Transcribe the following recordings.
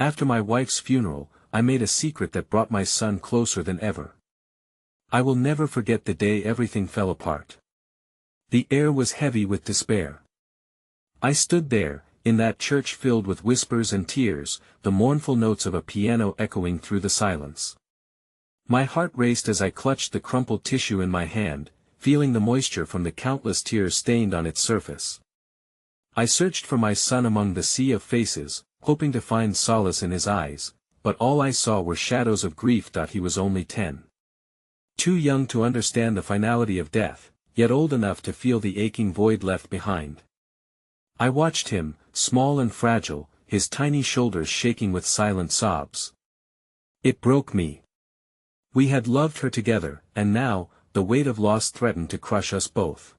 After my wife's funeral, I made a secret that brought my son closer than ever. I will never forget the day everything fell apart. The air was heavy with despair. I stood there, in that church filled with whispers and tears, the mournful notes of a piano echoing through the silence. My heart raced as I clutched the crumpled tissue in my hand, feeling the moisture from the countless tears stained on its surface. I searched for my son among the sea of faces, hoping to find solace in his eyes, but all I saw were shadows of grief. He was only 10. Too young to understand the finality of death, yet old enough to feel the aching void left behind. I watched him, small and fragile, his tiny shoulders shaking with silent sobs. It broke me. We had loved her together, and now, the weight of loss threatened to crush us both.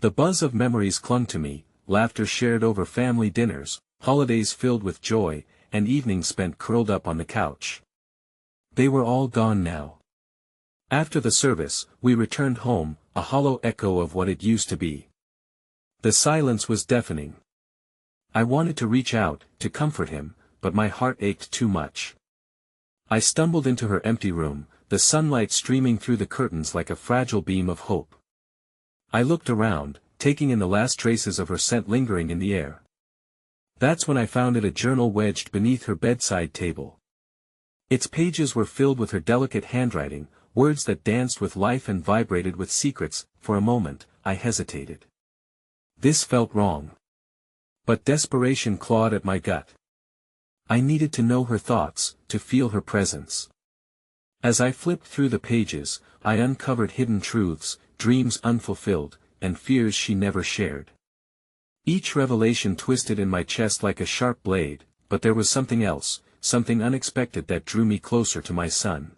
The buzz of memories clung to me, laughter shared over family dinners, holidays filled with joy, and evenings spent curled up on the couch. They were all gone now. After the service, we returned home, a hollow echo of what it used to be. The silence was deafening. I wanted to reach out, to comfort him, but my heart ached too much. I stumbled into her empty room, the sunlight streaming through the curtains like a fragile beam of hope. I looked around, taking in the last traces of her scent lingering in the air. That's when I found a journal wedged beneath her bedside table. Its pages were filled with her delicate handwriting, words that danced with life and vibrated with secrets. For a moment, I hesitated. This felt wrong. But desperation clawed at my gut. I needed to know her thoughts, to feel her presence. As I flipped through the pages, I uncovered hidden truths, dreams unfulfilled, and fears she never shared. Each revelation twisted in my chest like a sharp blade, but there was something else, something unexpected that drew me closer to my son.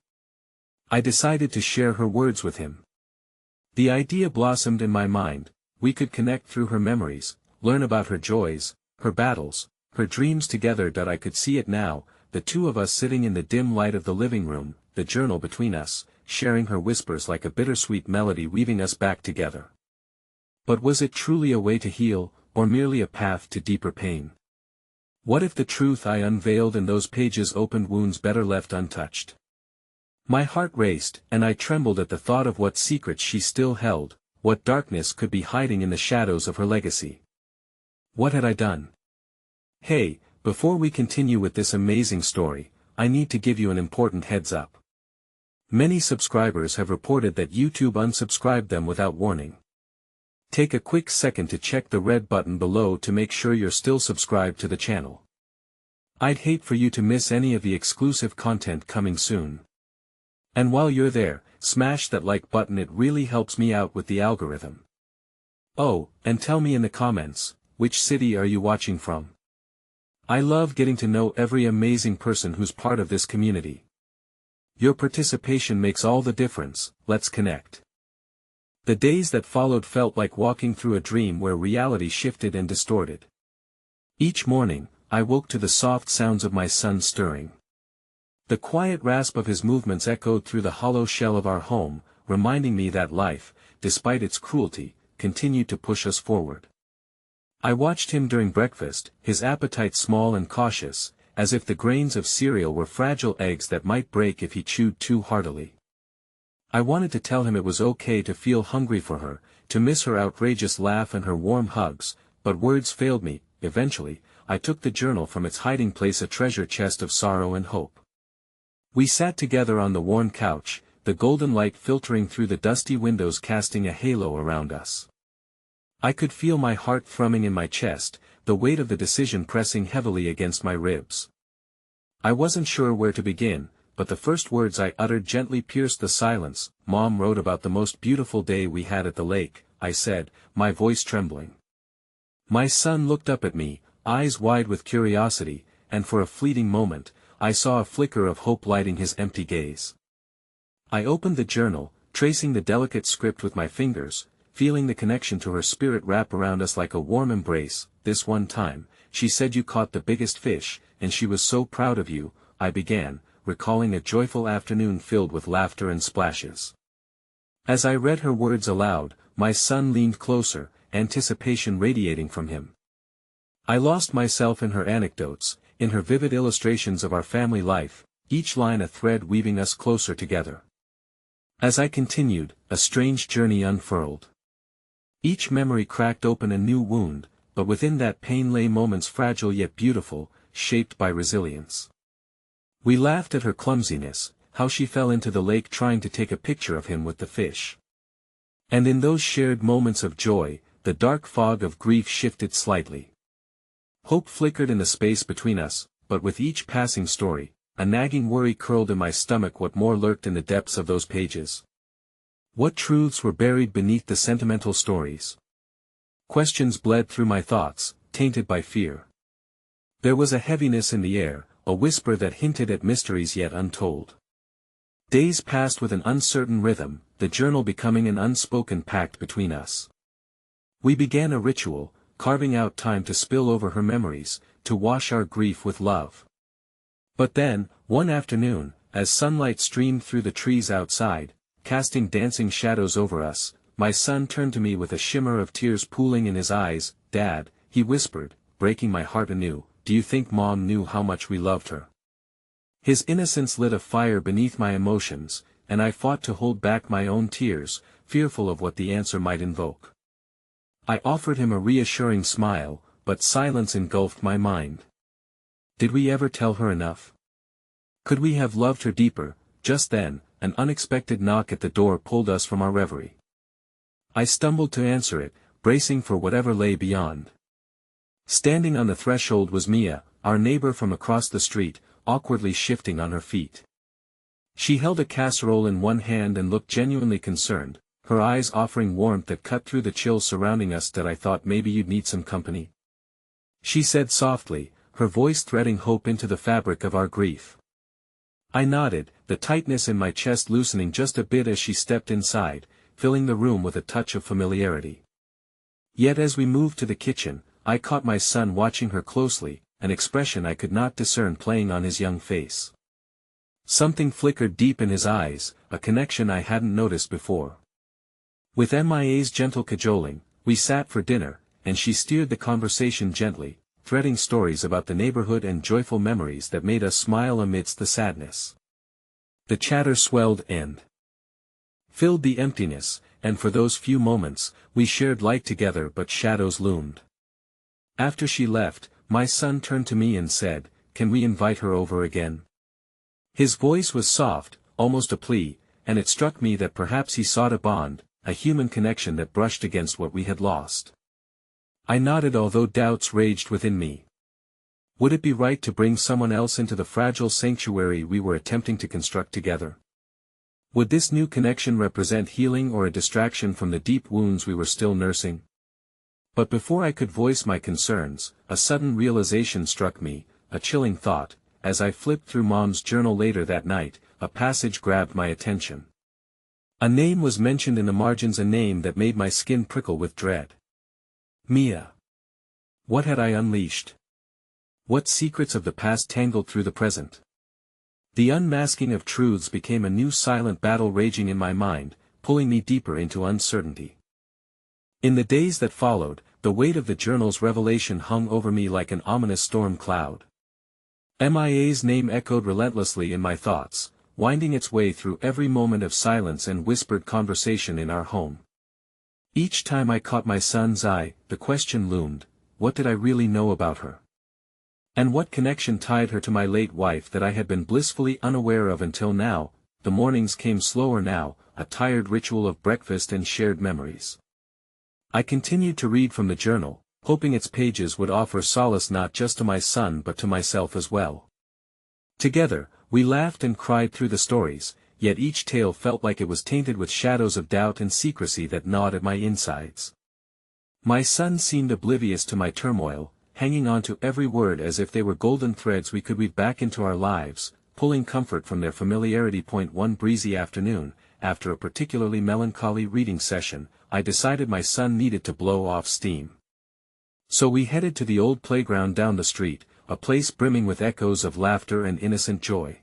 I decided to share her words with him. The idea blossomed in my mind. We could connect through her memories, learn about her joys, her battles, her dreams together. I could see it now, the two of us sitting in the dim light of the living room, the journal between us, sharing her whispers like a bittersweet melody weaving us back together. But was it truly a way to heal, or merely a path to deeper pain? What if the truth I unveiled in those pages opened wounds better left untouched? My heart raced, and I trembled at the thought of what secrets she still held, what darkness could be hiding in the shadows of her legacy. What had I done? Hey, before we continue with this amazing story, I need to give you an important heads up. Many subscribers have reported that YouTube unsubscribed them without warning. Take a quick second to check the red button below to make sure you're still subscribed to the channel. I'd hate for you to miss any of the exclusive content coming soon. And while you're there, smash that like button, it really helps me out with the algorithm. Oh, and tell me in the comments, which city are you watching from? I love getting to know every amazing person who's part of this community. Your participation makes all the difference. Let's connect. The days that followed felt like walking through a dream where reality shifted and distorted. Each morning, I woke to the soft sounds of my son stirring. The quiet rasp of his movements echoed through the hollow shell of our home, reminding me that life, despite its cruelty, continued to push us forward. I watched him during breakfast, his appetite small and cautious, as if the grains of cereal were fragile eggs that might break if he chewed too heartily. I wanted to tell him it was okay to feel hungry for her, to miss her outrageous laugh and her warm hugs, but words failed me. Eventually, I took the journal from its hiding place, a treasure chest of sorrow and hope. We sat together on the worn couch, the golden light filtering through the dusty windows casting a halo around us. I could feel my heart thrumming in my chest, the weight of the decision pressing heavily against my ribs. I wasn't sure where to begin, but the first words I uttered gently pierced the silence. Mom wrote about the most beautiful day we had at the lake, I said, my voice trembling. My son looked up at me, eyes wide with curiosity, and for a fleeting moment, I saw a flicker of hope lighting his empty gaze. I opened the journal, tracing the delicate script with my fingers, feeling the connection to her spirit wrap around us like a warm embrace. This one time, she said you caught the biggest fish, and she was so proud of you, I began, recalling a joyful afternoon filled with laughter and splashes. As I read her words aloud, my son leaned closer, anticipation radiating from him. I lost myself in her anecdotes, in her vivid illustrations of our family life, each line a thread weaving us closer together. As I continued, a strange journey unfurled. Each memory cracked open a new wound, but within that pain lay moments fragile yet beautiful, shaped by resilience. We laughed at her clumsiness, how she fell into the lake trying to take a picture of him with the fish. And in those shared moments of joy, the dark fog of grief shifted slightly. Hope flickered in the space between us, but with each passing story, a nagging worry curled in my stomach. What more lurked in the depths of those pages? What truths were buried beneath the sentimental stories? Questions bled through my thoughts, tainted by fear. There was a heaviness in the air, a whisper that hinted at mysteries yet untold. Days passed with an uncertain rhythm, the journal becoming an unspoken pact between us. We began a ritual, carving out time to spill over her memories, to wash our grief with love. But then, one afternoon, as sunlight streamed through the trees outside, casting dancing shadows over us, my son turned to me with a shimmer of tears pooling in his eyes. "Dad," he whispered, breaking my heart anew, "do you think Mom knew how much we loved her?" His innocence lit a fire beneath my emotions, and I fought to hold back my own tears, fearful of what the answer might invoke. I offered him a reassuring smile, but silence engulfed my mind. Did we ever tell her enough? Could we have loved her deeper? Just then, an unexpected knock at the door pulled us from our reverie. I stumbled to answer it, bracing for whatever lay beyond. Standing on the threshold was Mia, our neighbor from across the street, awkwardly shifting on her feet. She held a casserole in one hand and looked genuinely concerned, her eyes offering warmth that cut through the chill surrounding us. "That I thought maybe you'd need some company," she said softly, her voice threading hope into the fabric of our grief. I nodded, the tightness in my chest loosening just a bit as she stepped inside, filling the room with a touch of familiarity. Yet as we moved to the kitchen, I caught my son watching her closely, an expression I could not discern playing on his young face. Something flickered deep in his eyes, a connection I hadn't noticed before. With Mia's gentle cajoling, we sat for dinner, and she steered the conversation gently, threading stories about the neighborhood and joyful memories that made us smile amidst the sadness. The chatter swelled and filled the emptiness, and for those few moments, we shared light together, but shadows loomed. After she left, my son turned to me and said, "Can we invite her over again?" His voice was soft, almost a plea, and it struck me that perhaps he sought a bond, a human connection that brushed against what we had lost. I nodded, although doubts raged within me. Would it be right to bring someone else into the fragile sanctuary we were attempting to construct together? Would this new connection represent healing or a distraction from the deep wounds we were still nursing? But before I could voice my concerns, a sudden realization struck me, a chilling thought. As I flipped through Mom's journal later that night, a passage grabbed my attention. A name was mentioned in the margins, a name that made my skin prickle with dread. Mia. What had I unleashed? What secrets of the past tangled through the present? The unmasking of truths became a new silent battle raging in my mind, pulling me deeper into uncertainty. In the days that followed, the weight of the journal's revelation hung over me like an ominous storm cloud. Mia's name echoed relentlessly in my thoughts, winding its way through every moment of silence and whispered conversation in our home. Each time I caught my son's eye, the question loomed, what did I really know about her? And what connection tied her to my late wife that I had been blissfully unaware of until now? The mornings came slower now, a tired ritual of breakfast and shared memories. I continued to read from the journal, hoping its pages would offer solace not just to my son but to myself as well. Together, we laughed and cried through the stories, yet each tale felt like it was tainted with shadows of doubt and secrecy that gnawed at my insides. My son seemed oblivious to my turmoil, hanging on to every word as if they were golden threads we could weave back into our lives, pulling comfort from their familiarity. One breezy afternoon, after a particularly melancholy reading session, I decided my son needed to blow off steam. So we headed to the old playground down the street, a place brimming with echoes of laughter and innocent joy.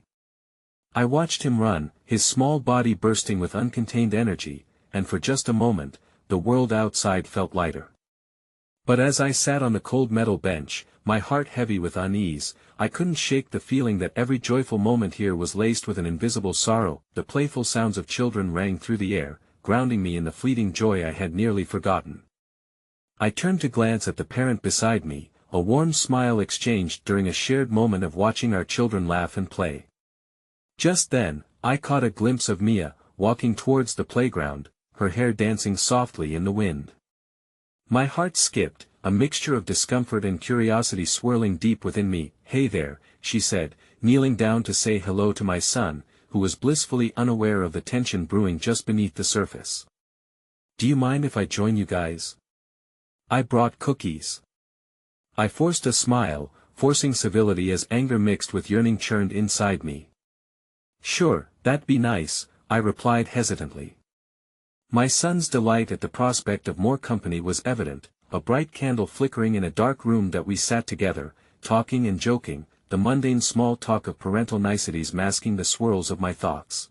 I watched him run, his small body bursting with uncontained energy, and for just a moment, the world outside felt lighter. But as I sat on the cold metal bench, my heart heavy with unease, I couldn't shake the feeling that every joyful moment here was laced with an invisible sorrow. The playful sounds of children rang through the air, grounding me in the fleeting joy I had nearly forgotten. I turned to glance at the parent beside me, a warm smile exchanged during a shared moment of watching our children laugh and play. Just then, I caught a glimpse of Mia, walking towards the playground, her hair dancing softly in the wind. My heart skipped, a mixture of discomfort and curiosity swirling deep within me. "Hey there," she said, kneeling down to say hello to my son, who was blissfully unaware of the tension brewing just beneath the surface. "Do you mind if I join you guys? I brought cookies." I forced a smile, forcing civility as anger mixed with yearning churned inside me. "Sure, that'd be nice," I replied hesitantly. My son's delight at the prospect of more company was evident, a bright candle flickering in a dark room that we sat together, talking and joking, the mundane small talk of parental niceties masking the swirls of my thoughts.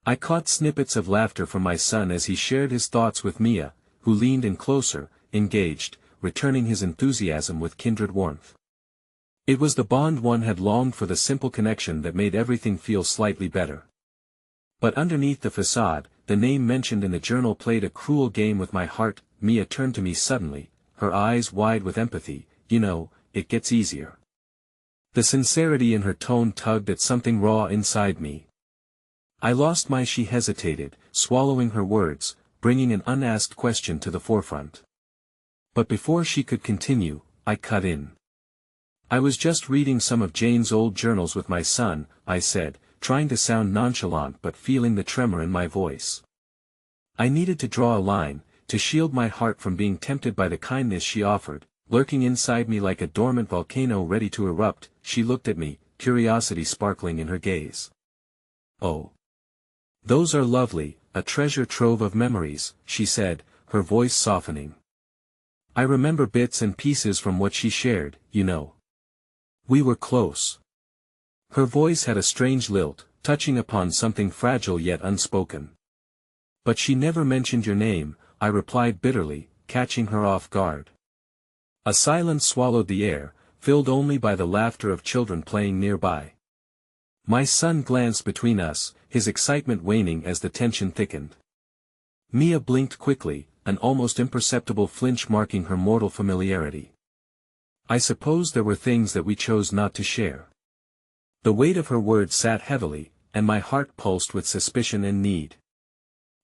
I caught snippets of laughter from my son as he shared his thoughts with Mia, who leaned in closer, engaged, returning his enthusiasm with kindred warmth. It was the bond one had longed for, the simple connection that made everything feel slightly better. But underneath the facade, the name mentioned in the journal played a cruel game with my heart. Mia turned to me suddenly, her eyes wide with empathy. "You know, it gets easier." The sincerity in her tone tugged at something raw inside me. I lost my. She hesitated, swallowing her words, bringing an unasked question to the forefront. But before she could continue, I cut in. "I was just reading some of Jane's old journals with my son," I said, trying to sound nonchalant but feeling the tremor in my voice. I needed to draw a line, to shield my heart from being tempted by the kindness she offered, lurking inside me like a dormant volcano ready to erupt. She looked at me, curiosity sparkling in her gaze. "Oh. Those are lovely, a treasure trove of memories," she said, her voice softening. "I remember bits and pieces from what she shared, you know. We were close." Her voice had a strange lilt, touching upon something fragile yet unspoken. "But she never mentioned your name," I replied bitterly, catching her off guard. A silence swallowed the air, filled only by the laughter of children playing nearby. My son glanced between us, his excitement waning as the tension thickened. Mia blinked quickly, an almost imperceptible flinch marking her mortal familiarity. I suppose there were things that we chose not to share. The weight of her words sat heavily, and my heart pulsed with suspicion and need.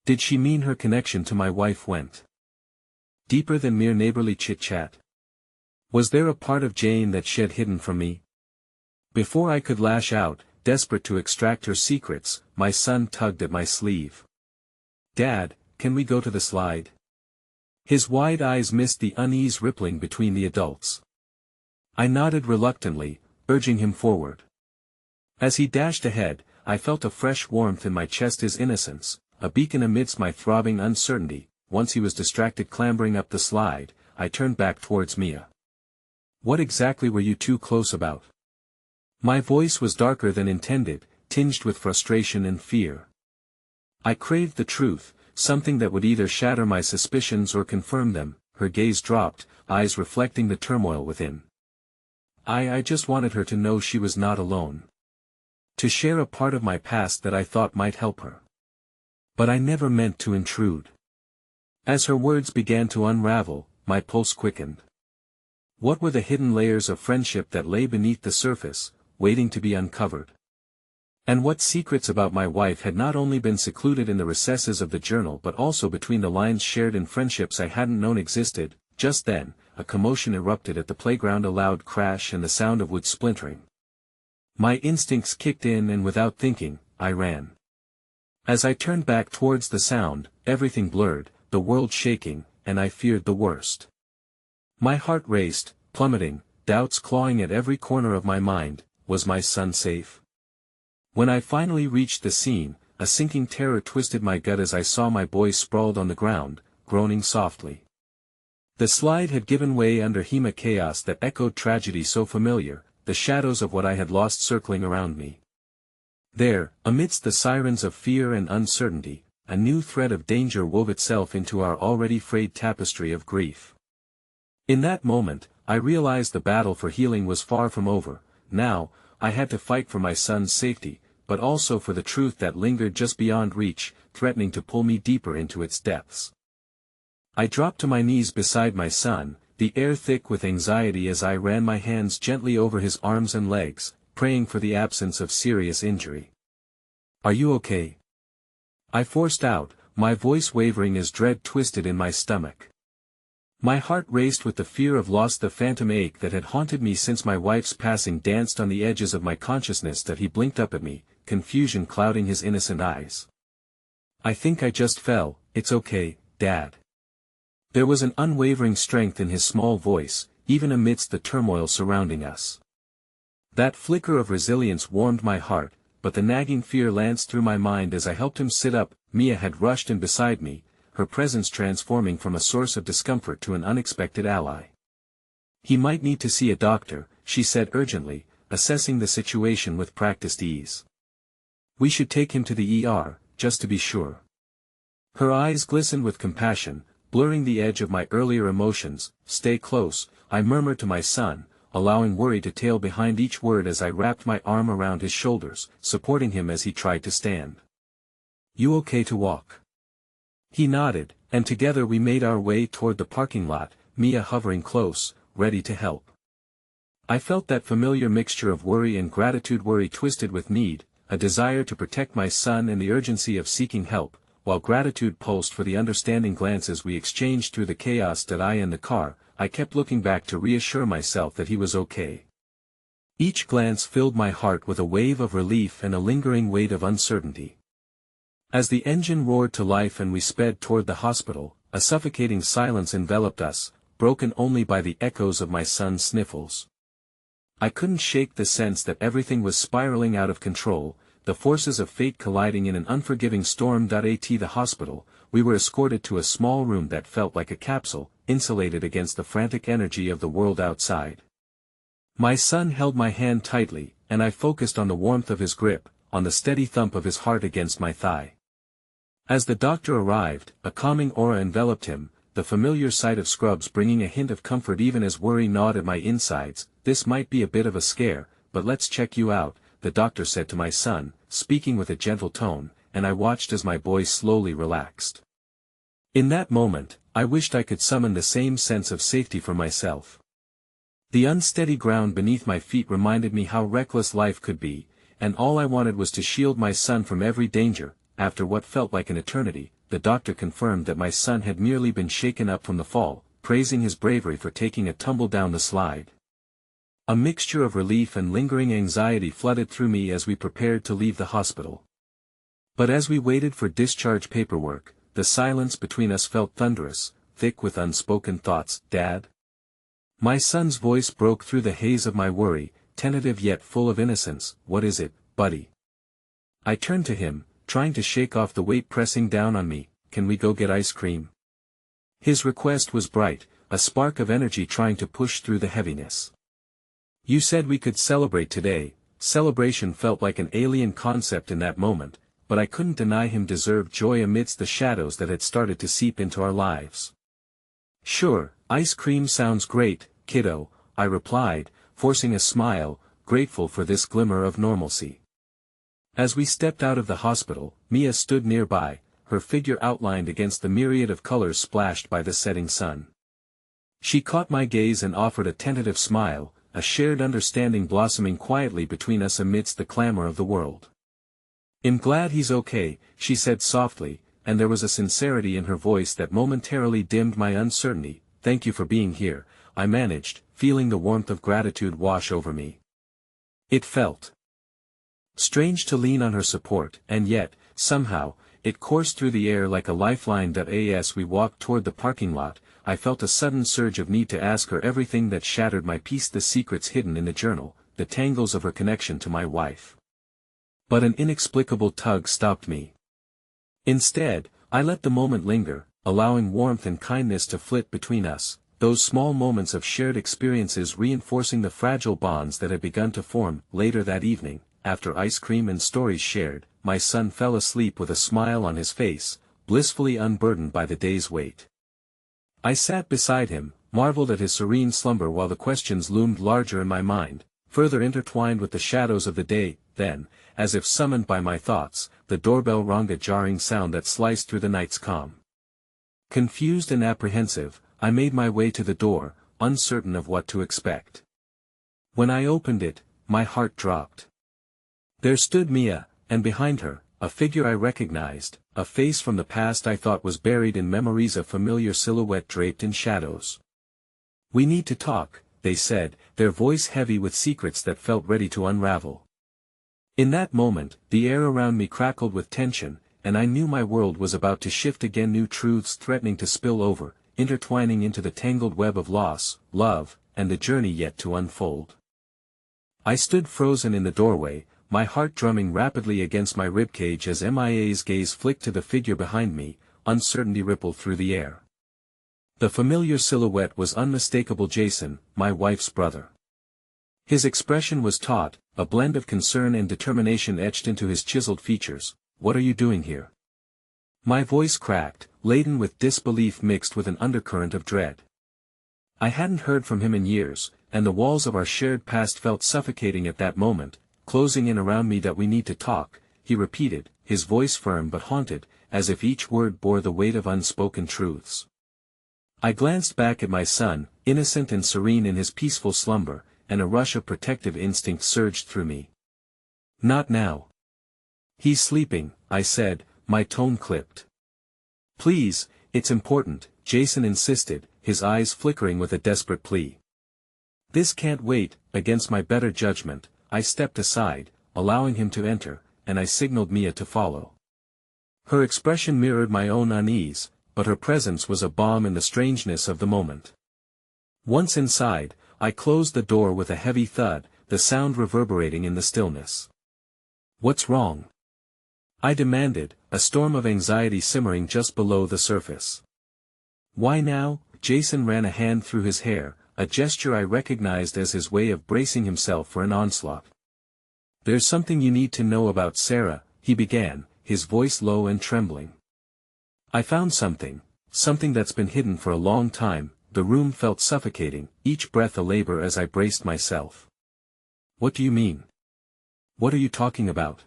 Did she mean her connection to my wife went deeper than mere neighborly chit-chat? Was there a part of Jane that she had hidden from me? Before I could lash out, desperate to extract her secrets, my son tugged at my sleeve. "Dad, can we go to the slide?" His wide eyes missed the unease rippling between the adults. I nodded reluctantly, urging him forward. As he dashed ahead, I felt a fresh warmth in my chest, his innocence, a beacon amidst my throbbing uncertainty. Once he was distracted clambering up the slide, I turned back towards Mia. "What exactly were you two close about?" My voice was darker than intended, tinged with frustration and fear. I craved the truth, something that would either shatter my suspicions or confirm them. Her gaze dropped, eyes reflecting the turmoil within. I just wanted her to know she was not alone. To share a part of my past that I thought might help her. But I never meant to intrude." As her words began to unravel, my pulse quickened. What were the hidden layers of friendship that lay beneath the surface, waiting to be uncovered? And what secrets about my wife had not only been secluded in the recesses of the journal but also between the lines shared in friendships I hadn't known existed? Just then, a commotion erupted at the playground, a loud crash and the sound of wood splintering. My instincts kicked in and without thinking, I ran. As I turned back towards the sound, everything blurred, the world shaking, and I feared the worst. My heart raced, plummeting, doubts clawing at every corner of my mind. Was my son safe? When I finally reached the scene, a sinking terror twisted my gut as I saw my boy sprawled on the ground, groaning softly. The slide had given way under him, a chaos that echoed tragedy so familiar, the shadows of what I had lost circling around me. There, amidst the sirens of fear and uncertainty, a new thread of danger wove itself into our already frayed tapestry of grief. In that moment, I realized the battle for healing was far from over. Now, I had to fight for my son's safety, but also for the truth that lingered just beyond reach, threatening to pull me deeper into its depths. I dropped to my knees beside my son, the air thick with anxiety as I ran my hands gently over his arms and legs, praying for the absence of serious injury. "Are you okay?" I forced out, my voice wavering as dread twisted in my stomach. My heart raced with the fear of loss, the phantom ache that had haunted me since my wife's passing danced on the edges of my consciousness. That he blinked up at me, confusion clouding his innocent eyes. "I think I just fell, it's okay, Dad." There was an unwavering strength in his small voice, even amidst the turmoil surrounding us. That flicker of resilience warmed my heart, but the nagging fear lanced through my mind as I helped him sit up. Mia had rushed in beside me, her presence transforming from a source of discomfort to an unexpected ally. "He might need to see a doctor," she said urgently, assessing the situation with practiced ease. "We should take him to the ER, just to be sure." Her eyes glistened with compassion, blurring the edge of my earlier emotions. "Stay close," I murmured to my son, allowing worry to tail behind each word as I wrapped my arm around his shoulders, supporting him as he tried to stand. "You okay to walk?" He nodded, and together we made our way toward the parking lot, Mia hovering close, ready to help. I felt that familiar mixture of worry and gratitude, worry twisted with need, a desire to protect my son and the urgency of seeking help, while gratitude pulsed for the understanding glances we exchanged through the chaos. That I in the car, I kept looking back to reassure myself that he was okay. Each glance filled my heart with a wave of relief and a lingering weight of uncertainty. As the engine roared to life and we sped toward the hospital, a suffocating silence enveloped us, broken only by the echoes of my son's sniffles. I couldn't shake the sense that everything was spiraling out of control, the forces of fate colliding in an unforgiving storm. At the hospital, we were escorted to a small room that felt like a capsule, insulated against the frantic energy of the world outside. My son held my hand tightly, and I focused on the warmth of his grip, on the steady thump of his heart against my thigh. As the doctor arrived, a calming aura enveloped him, the familiar sight of scrubs bringing a hint of comfort even as worry gnawed at my insides. "This might be a bit of a scare, but let's check you out," the doctor said to my son, speaking with a gentle tone, and I watched as my boy slowly relaxed. In that moment, I wished I could summon the same sense of safety for myself. The unsteady ground beneath my feet reminded me how reckless life could be, and all I wanted was to shield my son from every danger. After what felt like an eternity, the doctor confirmed that my son had merely been shaken up from the fall, praising his bravery for taking a tumble down the slide. A mixture of relief and lingering anxiety flooded through me as we prepared to leave the hospital. But as we waited for discharge paperwork, the silence between us felt thunderous, thick with unspoken thoughts. "Dad?" My son's voice broke through the haze of my worry, tentative yet full of innocence. "What is it, buddy?" I turned to him, trying to shake off the weight pressing down on me. "Can we go get ice cream?" His request was bright, a spark of energy trying to push through the heaviness. "You said we could celebrate today." Celebration felt like an alien concept in that moment, but I couldn't deny him deserved joy amidst the shadows that had started to seep into our lives. "Sure, ice cream sounds great, kiddo," I replied, forcing a smile, grateful for this glimmer of normalcy. As we stepped out of the hospital, Mia stood nearby, her figure outlined against the myriad of colors splashed by the setting sun. She caught my gaze and offered a tentative smile, a shared understanding blossoming quietly between us amidst the clamor of the world. "I'm glad he's okay," she said softly, and there was a sincerity in her voice that momentarily dimmed my uncertainty. "Thank you for being here," I managed, feeling the warmth of gratitude wash over me. It felt strange to lean on her support, and yet, somehow, it coursed through the air like a lifeline. As we walked toward the parking lot, I felt a sudden surge of need to ask her everything that shattered my peace, the secrets hidden in the journal, the tangles of her connection to my wife. But an inexplicable tug stopped me. Instead, I let the moment linger, allowing warmth and kindness to flit between us, those small moments of shared experiences reinforcing the fragile bonds that had begun to form. Later that evening, after ice cream and stories shared, my son fell asleep with a smile on his face, blissfully unburdened by the day's weight. I sat beside him, marveled at his serene slumber while the questions loomed larger in my mind, further intertwined with the shadows of the day. Then, as if summoned by my thoughts, the doorbell rang, a jarring sound that sliced through the night's calm. Confused and apprehensive, I made my way to the door, uncertain of what to expect. When I opened it, my heart dropped. There stood Mia, and behind her, a figure I recognized, a face from the past I thought was buried in memories, a familiar silhouette draped in shadows. "We need to talk," they said, their voice heavy with secrets that felt ready to unravel. In that moment, the air around me crackled with tension, and I knew my world was about to shift again, new truths threatening to spill over, intertwining into the tangled web of loss, love, and the journey yet to unfold. I stood frozen in the doorway, my heart drumming rapidly against my ribcage as Mia's gaze flicked to the figure behind me. Uncertainty rippled through the air. The familiar silhouette was unmistakable: Jason, my wife's brother. His expression was taut, a blend of concern and determination etched into his chiseled features. "What are you doing here?" My voice cracked, laden with disbelief mixed with an undercurrent of dread. I hadn't heard from him in years, and the walls of our shared past felt suffocating at that moment, closing in around me. "That we need to talk," he repeated, his voice firm but haunted, as if each word bore the weight of unspoken truths. I glanced back at my son, innocent and serene in his peaceful slumber, and a rush of protective instinct surged through me. "Not now. He's sleeping," I said, my tone clipped. "Please, it's important," Jason insisted, his eyes flickering with a desperate plea. "This can't wait." Against my better judgment, I stepped aside, allowing him to enter, and I signaled Mia to follow. Her expression mirrored my own unease, but her presence was a balm in the strangeness of the moment. Once inside, I closed the door with a heavy thud, the sound reverberating in the stillness. "What's wrong?" I demanded, a storm of anxiety simmering just below the surface. "Why now?" Jason ran a hand through his hair, a gesture I recognized as his way of bracing himself for an onslaught. "There's something you need to know about Sarah," he began, his voice low and trembling. "I found something that's been hidden for a long time." The room felt suffocating, each breath a labor as I braced myself. "What do you mean? What are you talking about?"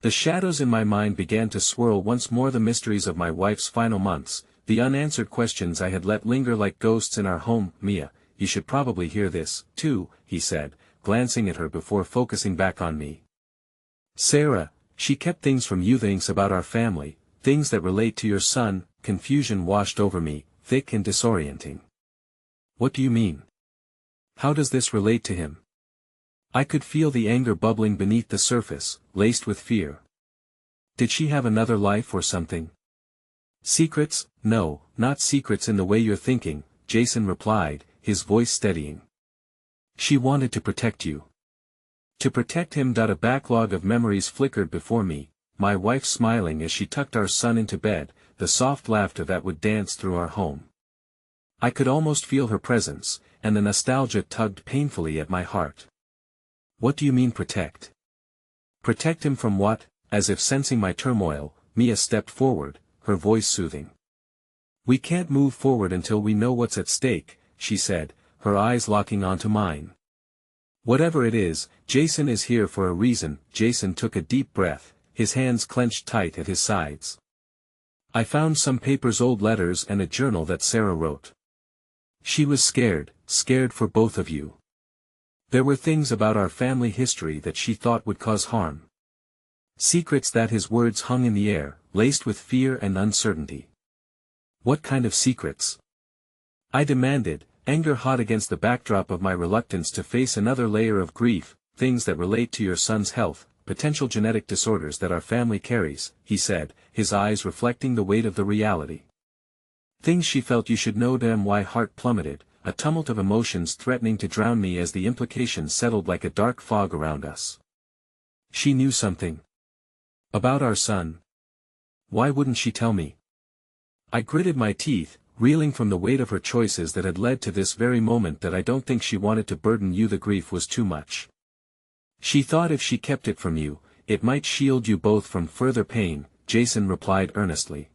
The shadows in my mind began to swirl once more, the mysteries of my wife's final months, the unanswered questions I had let linger like ghosts in our home. "Mia, you should probably hear this, too," he said, glancing at her before focusing back on me. "Sarah, she kept things from you, things about our family, things that relate to your son." Confusion washed over me, thick and disorienting. "What do you mean? How does this relate to him?" I could feel the anger bubbling beneath the surface, laced with fear. "Did she have another life or something?" "Secrets? No, not secrets in the way you're thinking," Jason replied, his voice steadying. "She wanted to protect you." To protect him. A backlog of memories flickered before me, my wife smiling as she tucked our son into bed, the soft laughter that would dance through our home. I could almost feel her presence, and the nostalgia tugged painfully at my heart. "What do you mean protect? Protect him from what?" As if sensing my turmoil, Mia stepped forward, her voice soothing. "We can't move forward until we know what's at stake," she said, her eyes locking onto mine. "Whatever it is, Jason is here for a reason." Jason took a deep breath, his hands clenched tight at his sides. "I found some papers, old letters, and a journal that Sarah wrote. She was scared for both of you. There were things about our family history that she thought would cause harm. Secrets that." His words hung in the air, laced with fear and uncertainty. "What kind of secrets?" I demanded, anger hot against the backdrop of my reluctance to face another layer of grief. "Things that relate to your son's health, potential genetic disorders that our family carries," he said, his eyes reflecting the weight of the reality. "Things she felt you should know." My heart plummeted, a tumult of emotions threatening to drown me as the implications settled like a dark fog around us. She knew something about our son. Why wouldn't she tell me? I gritted my teeth, reeling from the weight of her choices that had led to this very moment. "That I don't think she wanted to burden you. The grief was too much. She thought if she kept it from you, it might shield you both from further pain," Jason replied earnestly.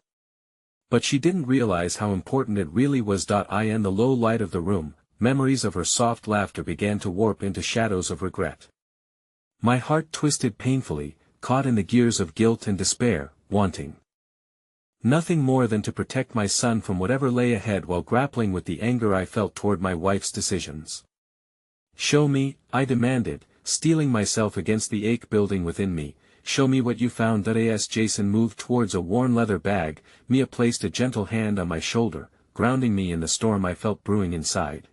But she didn't realize how important it really was. In the low light of the room, memories of her soft laughter began to warp into shadows of regret. My heart twisted painfully, caught in the gears of guilt and despair, wanting nothing more than to protect my son from whatever lay ahead while grappling with the anger I felt toward my wife's decisions. "Show me," I demanded, steeling myself against the ache building within me. "Show me what you found." As Jason moved towards a worn leather bag, Mia placed a gentle hand on my shoulder, grounding me in the storm I felt brewing inside.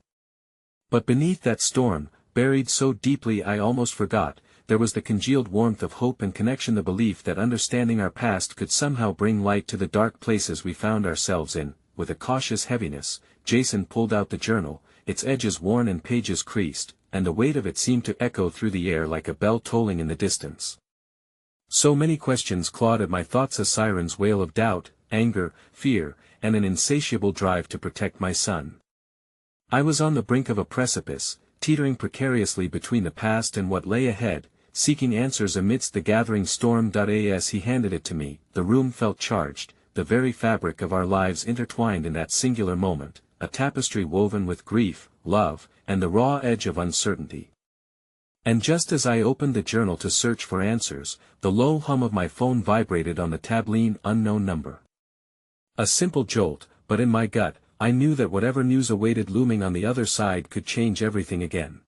But beneath that storm, buried so deeply I almost forgot, there was the congealed warmth of hope and connection, the belief that understanding our past could somehow bring light to the dark places we found ourselves in. With a cautious heaviness, Jason pulled out the journal, its edges worn and pages creased, and the weight of it seemed to echo through the air like a bell tolling in the distance. So many questions clawed at my thoughts, a siren's wail of doubt, anger, fear, and an insatiable drive to protect my son. I was on the brink of a precipice, teetering precariously between the past and what lay ahead, seeking answers amidst the gathering storm. As he handed it to me, the room felt charged, the very fabric of our lives intertwined in that singular moment, a tapestry woven with grief, love, and the raw edge of uncertainty. And just as I opened the journal to search for answers, the low hum of my phone vibrated on the tableen unknown number. A simple jolt, but in my gut, I knew that whatever news awaited looming on the other side could change everything again.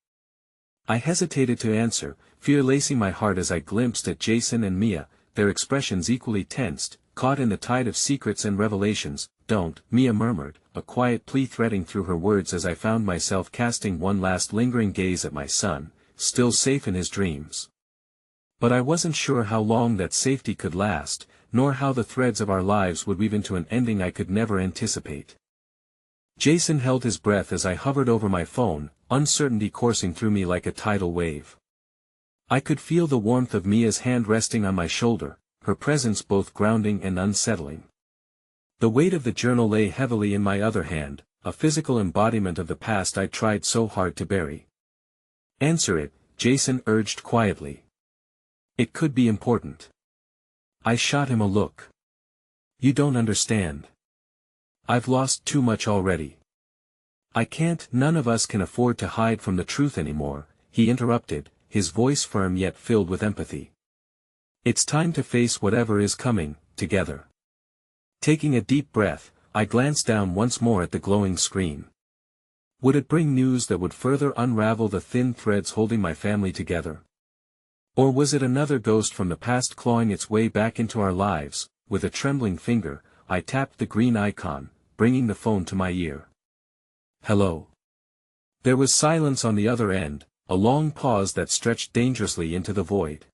I hesitated to answer, fear lacing my heart as I glimpsed at Jason and Mia, their expressions equally tensed, caught in the tide of secrets and revelations. "Don't," Mia murmured, a quiet plea threading through her words as I found myself casting one last lingering gaze at my son, still safe in his dreams. But I wasn't sure how long that safety could last, nor how the threads of our lives would weave into an ending I could never anticipate. Jason held his breath as I hovered over my phone, uncertainty coursing through me like a tidal wave. I could feel the warmth of Mia's hand resting on my shoulder, her presence both grounding and unsettling. The weight of the journal lay heavily in my other hand, a physical embodiment of the past I tried so hard to bury. "Answer it," Jason urged quietly. "It could be important." I shot him a look. "You don't understand. I've lost too much already. I can't." "None of us can afford to hide from the truth anymore," he interrupted, his voice firm yet filled with empathy. "It's time to face whatever is coming, together." Taking a deep breath, I glanced down once more at the glowing screen. Would it bring news that would further unravel the thin threads holding my family together? Or was it another ghost from the past clawing its way back into our lives? With a trembling finger, I tapped the green icon, bringing the phone to my ear. "Hello." There was silence on the other end, a long pause that stretched dangerously into the void.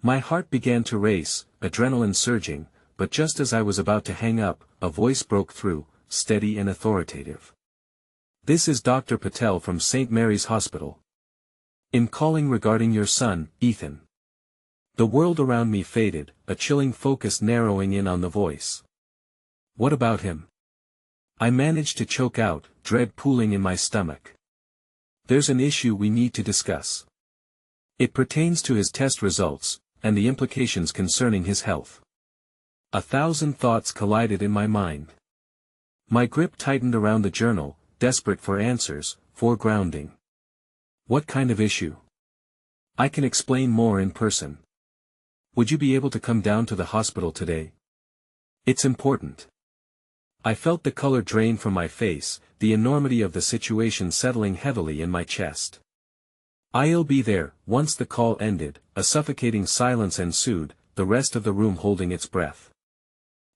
My heart began to race, adrenaline surging, but just as I was about to hang up, a voice broke through, steady and authoritative. "This is Dr. Patel from St. Mary's Hospital. I'm calling regarding your son, Ethan." The world around me faded, a chilling focus narrowing in on the voice. "What about him?" I managed to choke out, dread pooling in my stomach. "There's an issue we need to discuss. It pertains to his test results, and the implications concerning his health." 1,000 thoughts collided in my mind. My grip tightened around the journal, desperate for answers, for grounding. "What kind of issue?" "I can explain more in person. Would you be able to come down to the hospital today? It's important." I felt the color drain from my face, the enormity of the situation settling heavily in my chest. "I'll be there." Once the call ended, a suffocating silence ensued, the rest of the room holding its breath.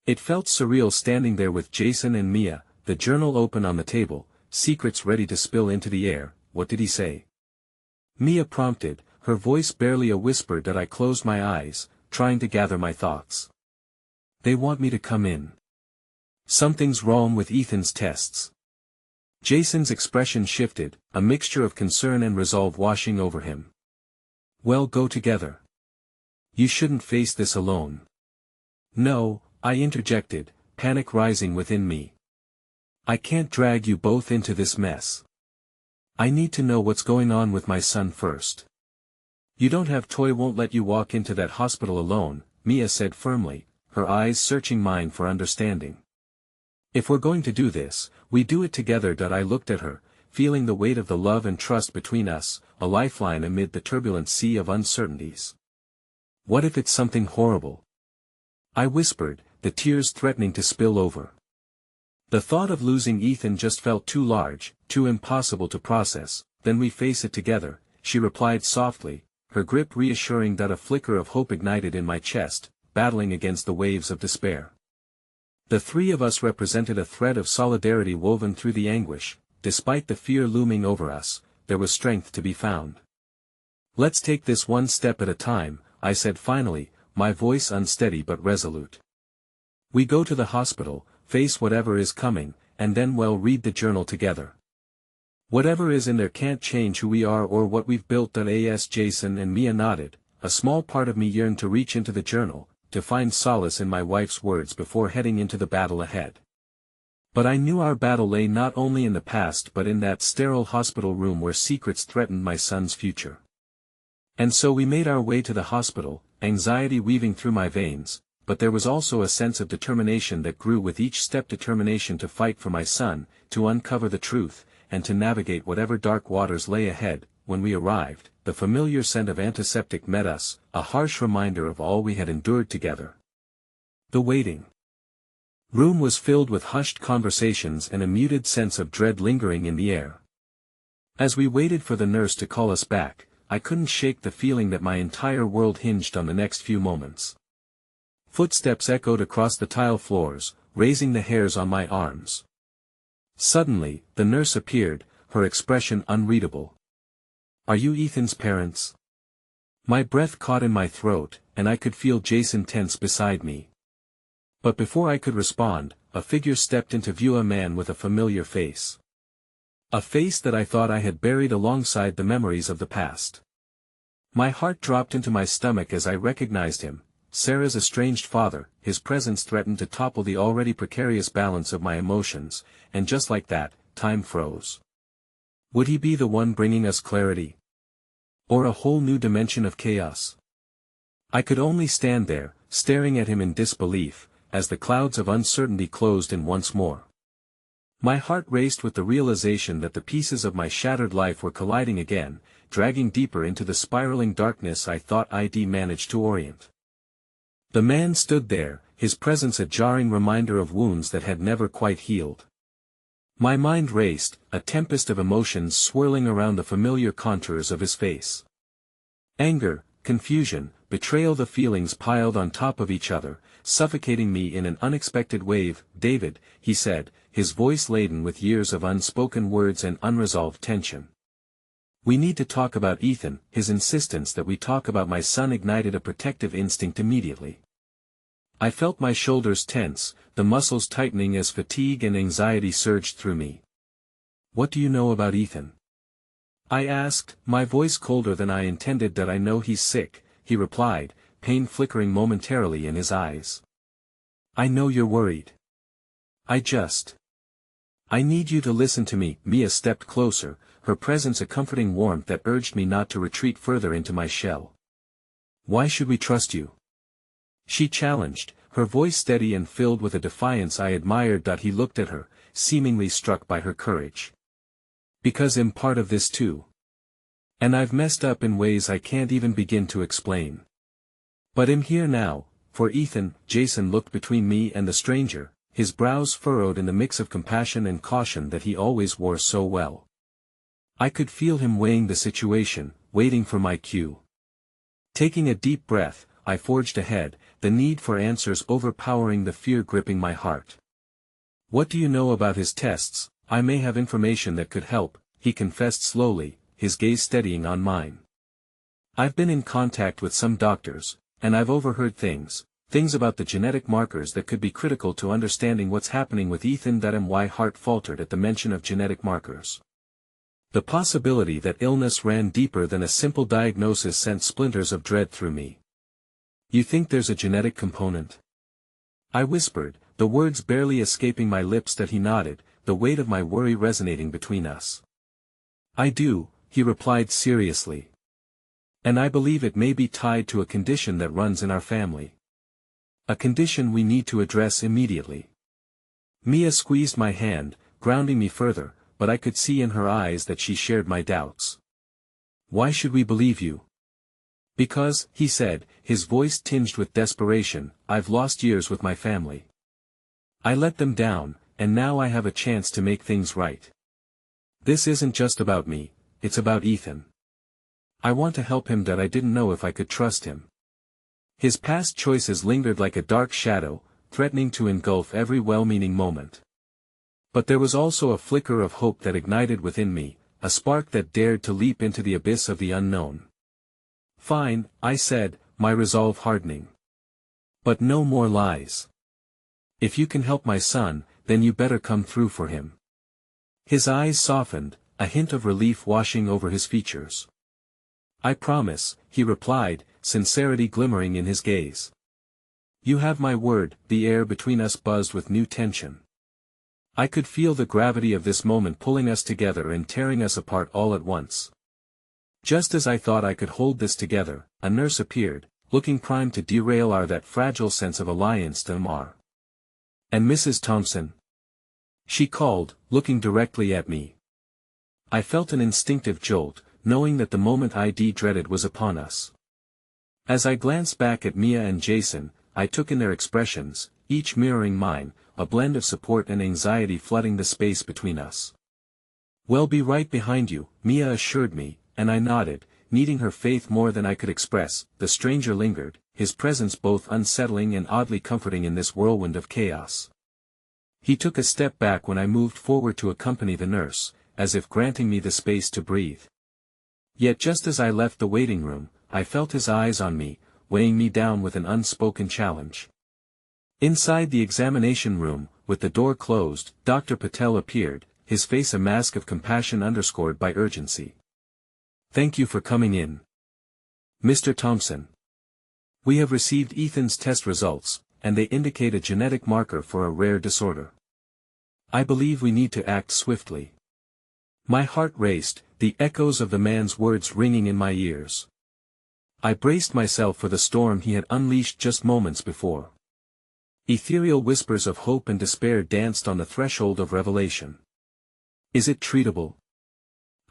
It felt surreal standing there with Jason and Mia, the journal open on the table, secrets ready to spill into the air. "What did he say?" Mia prompted, her voice barely a whisper. I closed my eyes, trying to gather my thoughts. "They want me to come in. Something's wrong with Ethan's tests." Jason's expression shifted, a mixture of concern and resolve washing over him. "Well, go together. You shouldn't face this alone." "No," I interjected, panic rising within me. "I can't drag you both into this mess. I need to know what's going on with my son first." "You don't have Toy won't let you walk into that hospital alone," Mia said firmly, her eyes searching mine for understanding. If we're going to do this, we do it together. I looked at her, feeling the weight of the love and trust between us, a lifeline amid the turbulent sea of uncertainties. What if it's something horrible? I whispered, the tears threatening to spill over. The thought of losing Ethan just felt too large, too impossible to process. Then we face it together, she replied softly, her grip reassuring. A flicker of hope ignited in my chest, battling against the waves of despair. The three of us represented a thread of solidarity woven through the anguish. Despite the fear looming over us, there was strength to be found. Let's take this one step at a time, I said finally, my voice unsteady but resolute. We go to the hospital, face whatever is coming, and then we'll read the journal together. Whatever is in there can't change who we are or what we've built. As Jason and Mia nodded, a small part of me yearned to reach into the journal, to find solace in my wife's words before heading into the battle ahead. But I knew our battle lay not only in the past but in that sterile hospital room where secrets threatened my son's future. And so we made our way to the hospital, anxiety weaving through my veins, but there was also a sense of determination that grew with each step. Determination to fight for my son, to uncover the truth, and to navigate whatever dark waters lay ahead. When we arrived, the familiar scent of antiseptic met us, a harsh reminder of all we had endured together. The waiting room was filled with hushed conversations and a muted sense of dread lingering in the air. As we waited for the nurse to call us back, I couldn't shake the feeling that my entire world hinged on the next few moments. Footsteps echoed across the tile floors, raising the hairs on my arms. Suddenly, the nurse appeared, her expression unreadable. Are you Ethan's parents? My breath caught in my throat, and I could feel Jason tense beside me. But before I could respond, a figure stepped into view, a man with a familiar face. A face that I thought I had buried alongside the memories of the past. My heart dropped into my stomach as I recognized him, Sarah's estranged father. His presence threatened to topple the already precarious balance of my emotions, and just like that, time froze. Would he be the one bringing us clarity? Or a whole new dimension of chaos? I could only stand there, staring at him in disbelief, as the clouds of uncertainty closed in once more. My heart raced with the realization that the pieces of my shattered life were colliding again, dragging deeper into the spiraling darkness I thought I'd managed to orient. The man stood there, his presence a jarring reminder of wounds that had never quite healed. My mind raced, a tempest of emotions swirling around the familiar contours of his face. Anger, confusion, betrayal, the feelings piled on top of each other, suffocating me in an unexpected wave. David, he said, his voice laden with years of unspoken words and unresolved tension. We need to talk about Ethan. His insistence that we talk about my son ignited a protective instinct immediately. I felt my shoulders tense, the muscles tightening as fatigue and anxiety surged through me. What do you know about Ethan? I asked, my voice colder than I intended. I know he's sick, he replied, pain flickering momentarily in his eyes. I know you're worried. I need you to listen to me. Mia stepped closer, her presence a comforting warmth that urged me not to retreat further into my shell. Why should we trust you? She challenged, her voice steady and filled with a defiance I admired. He looked at her, seemingly struck by her courage. Because I'm part of this too. And I've messed up in ways I can't even begin to explain. But I'm here now, for Ethan. Jason looked between me and the stranger, his brows furrowed in the mix of compassion and caution that he always wore so well. I could feel him weighing the situation, waiting for my cue. Taking a deep breath, I forged ahead, the need for answers overpowering the fear gripping my heart. What do you know about his tests? I may have information that could help, he confessed slowly, his gaze steadying on mine. I've been in contact with some doctors, and I've overheard things about the genetic markers that could be critical to understanding what's happening with Ethan. My heart faltered at the mention of genetic markers. The possibility that illness ran deeper than a simple diagnosis sent splinters of dread through me. You think there's a genetic component? I whispered, the words barely escaping my lips. He nodded, the weight of my worry resonating between us. I do, he replied seriously. And I believe it may be tied to a condition that runs in our family. A condition we need to address immediately. Mia squeezed my hand, grounding me further, but I could see in her eyes that she shared my doubts. Why should we believe you? Because, he said, his voice tinged with desperation, I've lost years with my family. I let them down, and now I have a chance to make things right. This isn't just about me, it's about Ethan. I want to help him, that I didn't know if I could trust him. His past choices lingered like a dark shadow, threatening to engulf every well-meaning moment. But there was also a flicker of hope that ignited within me, a spark that dared to leap into the abyss of the unknown. Fine, I said, my resolve hardening. But no more lies. If you can help my son, then you better come through for him. His eyes softened, a hint of relief washing over his features. I promise, he replied, sincerity glimmering in his gaze. You have my word. The air between us buzzed with new tension. I could feel the gravity of this moment pulling us together and tearing us apart all at once. Just as I thought I could hold this together, a nurse appeared, looking primed to derail that fragile sense of alliance to mar. And Mrs. Thompson? She called, looking directly at me. I felt an instinctive jolt, knowing that the moment I'd dreaded was upon us. As I glanced back at Mia and Jason, I took in their expressions, each mirroring mine, a blend of support and anxiety flooding the space between us. We'll be right behind you, Mia assured me, and I nodded, needing her faith more than I could express. The stranger lingered, his presence both unsettling and oddly comforting in this whirlwind of chaos. He took a step back when I moved forward to accompany the nurse, as if granting me the space to breathe. Yet just as I left the waiting room, I felt his eyes on me, weighing me down with an unspoken challenge. Inside the examination room, with the door closed, Dr. Patel appeared, his face a mask of compassion underscored by urgency. Thank you for coming in, Mr. Thompson. We have received Ethan's test results, and they indicate a genetic marker for a rare disorder. I believe we need to act swiftly. My heart raced, the echoes of the man's words ringing in my ears. I braced myself for the storm he had unleashed just moments before. Ethereal whispers of hope and despair danced on the threshold of revelation. Is it treatable?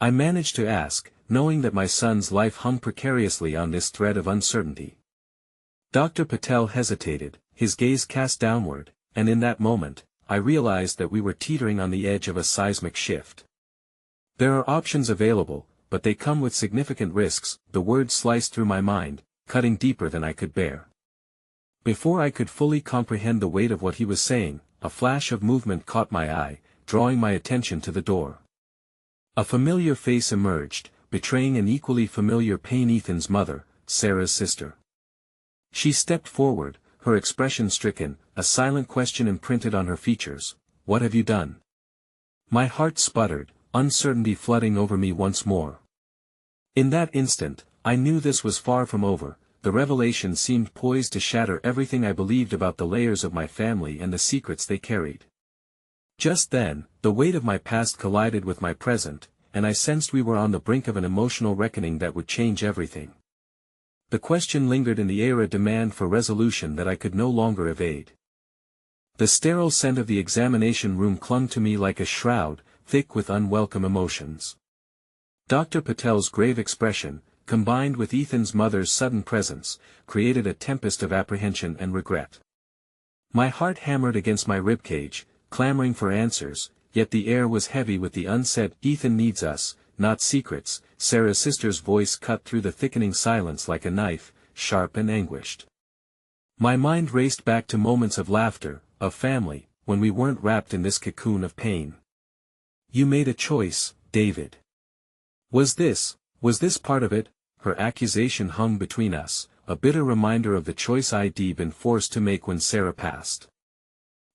I managed to ask, knowing that my son's life hung precariously on this thread of uncertainty. Dr. Patel hesitated, his gaze cast downward, and in that moment, I realized that we were teetering on the edge of a seismic shift. There are options available, but they come with significant risks. The words sliced through my mind, cutting deeper than I could bear. Before I could fully comprehend the weight of what he was saying, a flash of movement caught my eye, drawing my attention to the door. A familiar face emerged, betraying an equally familiar pain. Ethan's mother, Sarah's sister. She stepped forward, her expression stricken, a silent question imprinted on her features. What have you done? My heart sputtered, uncertainty flooding over me once more. In that instant, I knew this was far from over. The revelation seemed poised to shatter everything I believed about the layers of my family and the secrets they carried. Just then, the weight of my past collided with my present, and I sensed we were on the brink of an emotional reckoning that would change everything. The question lingered in the air, a demand for resolution that I could no longer evade. The sterile scent of the examination room clung to me like a shroud, thick with unwelcome emotions. Dr. Patel's grave expression, combined with Ethan's mother's sudden presence, created a tempest of apprehension and regret. My heart hammered against my ribcage, clamoring for answers, yet the air was heavy with the unsaid. Ethan needs us, not secrets. Sarah's sister's voice cut through the thickening silence like a knife, sharp and anguished. My mind raced back to moments of laughter, of family, when we weren't wrapped in this cocoon of pain. You made a choice, David. Was this part of it? Her accusation hung between us, a bitter reminder of the choice I'd been forced to make when Sarah passed.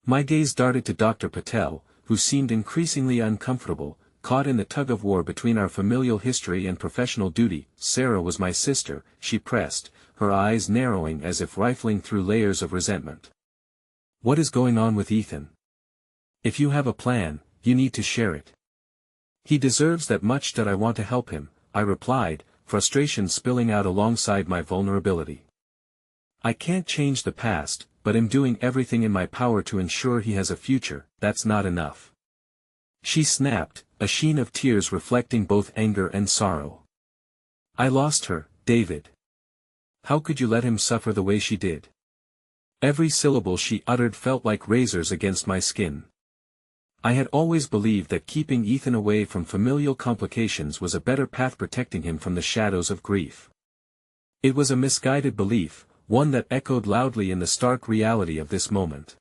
My gaze darted to Dr. Patel, who seemed increasingly uncomfortable, caught in the tug-of-war between our familial history and professional duty. Sarah was my sister, she pressed, her eyes narrowing as if rifling through layers of resentment. What is going on with Ethan? If you have a plan, you need to share it. He deserves that much. That I want to help him, I replied, frustration spilling out alongside my vulnerability. I can't change the past, but am doing everything in my power to ensure he has a future. That's not enough." She snapped, a sheen of tears reflecting both anger and sorrow. "I lost her, David. How could you let him suffer the way she did?" Every syllable she uttered felt like razors against my skin. I had always believed that keeping Ethan away from familial complications was a better path protecting him from the shadows of grief. It was a misguided belief, one that echoed loudly in the stark reality of this moment.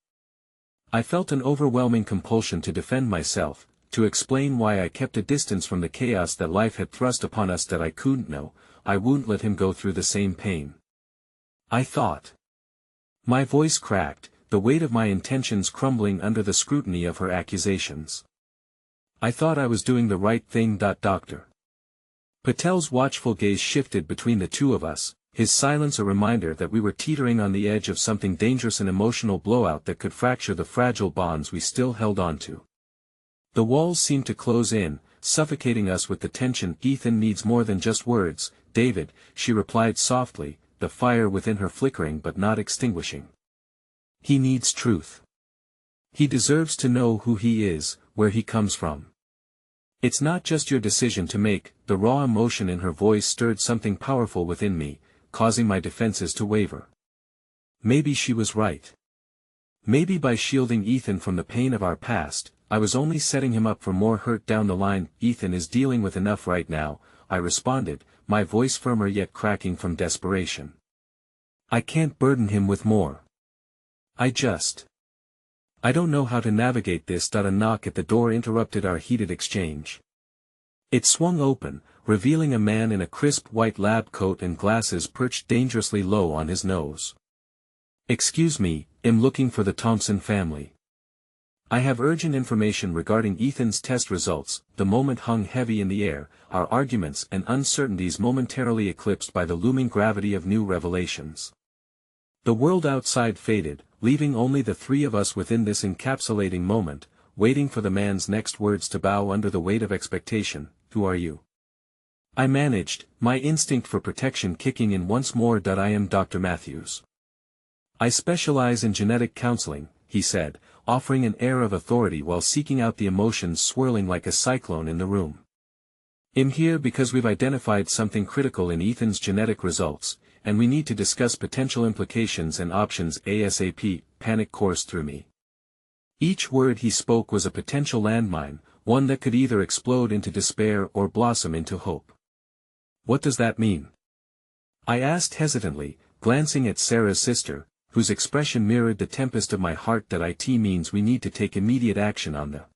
I felt an overwhelming compulsion to defend myself, to explain why I kept a distance from the chaos that life had thrust upon us, that I couldn't know, I wouldn't let him go through the same pain. I thought. My voice cracked, the weight of my intentions crumbling under the scrutiny of her accusations. I thought I was doing the right thing. Doctor. Patel's watchful gaze shifted between the two of us, his silence a reminder that we were teetering on the edge of something dangerous, an emotional blowout that could fracture the fragile bonds we still held onto. The walls seemed to close in, suffocating us with the tension. "Ethan needs more than just words, David," she replied softly, the fire within her flickering but not extinguishing. "He needs truth. He deserves to know who he is, where he comes from. It's not just your decision to make." The raw emotion in her voice stirred something powerful within me, causing my defenses to waver. Maybe she was right. Maybe by shielding Ethan from the pain of our past, I was only setting him up for more hurt down the line. "Ethan is dealing with enough right now," I responded, my voice firmer yet cracking from desperation. "I can't burden him with more. I don't know how to navigate this." A knock at the door interrupted our heated exchange. It swung open, revealing a man in a crisp white lab coat and glasses perched dangerously low on his nose. "Excuse me, I'm looking for the Thompson family. I have urgent information regarding Ethan's test results." The moment hung heavy in the air, our arguments and uncertainties momentarily eclipsed by the looming gravity of new revelations. The world outside faded, leaving only the three of us within this encapsulating moment, waiting for the man's next words to bow under the weight of expectation. "Who are you?" I managed, my instinct for protection kicking in once more. "I am Dr. Matthews. I specialize in genetic counseling," he said, offering an air of authority while seeking out the emotions swirling like a cyclone in the room. "I'm here because we've identified something critical in Ethan's genetic results, and we need to discuss potential implications and options ASAP." Panic coursed through me. Each word he spoke was a potential landmine, one that could either explode into despair or blossom into hope. "What does that mean?" I asked hesitantly, glancing at Sarah's sister, whose expression mirrored the tempest of my heart. "It means we need to take immediate action on the